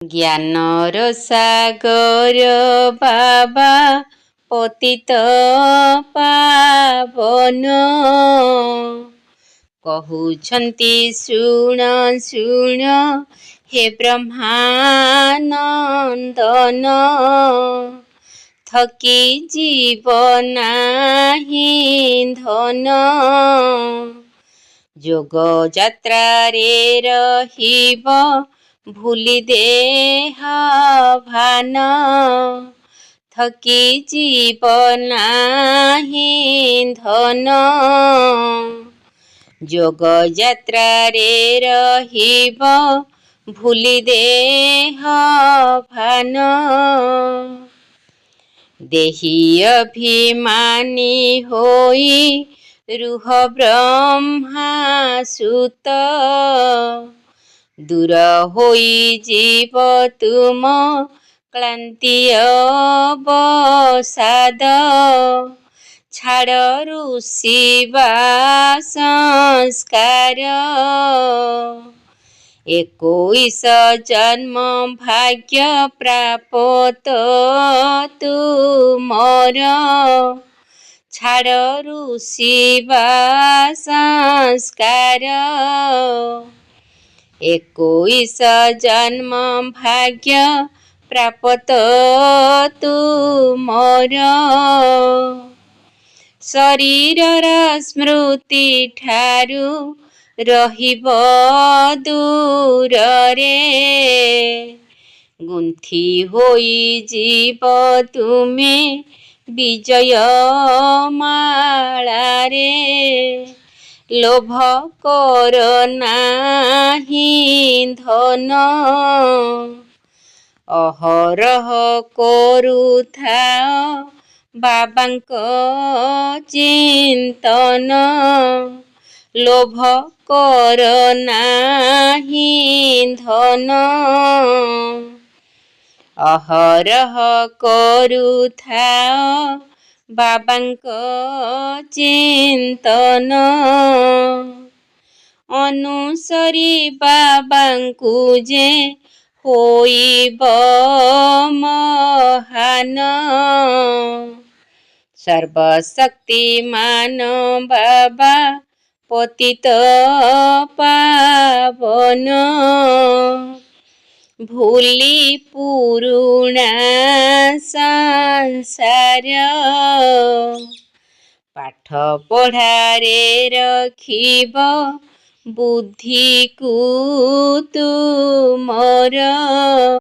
ଜ୍ଞାନର ସାଗର ବାବା ପତିତ ପାବନ କହୁଛନ୍ତି ଶୁଣ ଶୁଣ ହେ ବ୍ରହ୍ମାନନ୍ଦନ ଥକି ଯିବ ନାହିଁ ଧନ ଯୋଗ ଯାତ୍ରାରେ ରହିବ ଭୁଲି ଦେହ ଭାନ ଥକି ଯିବ ନାହିଁ ଧନ ଯୋଗ ଯାତ୍ରାରେ ରହିବ ଭୁଲି ଦେହ ଭାନ ଦେହି ଅଭିମାନୀ ହୋଇ ରୁହ ବ୍ରହ୍ମା ସୁତ ଦୂର ହୋଇଯିବ ତୁମ କ୍ଳାନ୍ତି ଅବସାଦ ଛାଡ଼ ରୁଷିବା ସଂସ୍କାର 21 ଜନ୍ମ ଭାଗ୍ୟ ପ୍ରାପ୍ତ ତୁମର ଛାଡ଼ ରୁଷିବା ସଂସ୍କାର 21 ଜନ୍ମ ଭାଗ୍ୟ ପ୍ରାପ୍ତ ତୁମର ଶରୀରର ସ୍ମୃତି ଠାରୁ ରହିବ ଦୂରରେ ଗୁନ୍ଥି ହୋଇଯିବ ତୁମେ ବିଜୟ ମାଳାରେ ଲୋଭ କର ନାହିଁ ଧନ ଅହରହ କରୁଥାଅ ବାବାଙ୍କ ଚିନ୍ତନ ଲୋଭ କର ନାହିଁ ଧନ ଅହରହ କରୁଥାଅ ବାବାଙ୍କ ଚିନ୍ତନ ଅନୁସରି ବାବାଙ୍କୁ ଯେ ହୋଇବ ମହାନ ସର୍ବଶକ୍ତିମାନ ବାବା ପତିତ ପାବନ ଭୁଲି ପୁରୁଣା ସଂସାର ପାଠ ପଢ଼ାରେ ରଖିବ ବୁଦ୍ଧିକୁ ତୁମର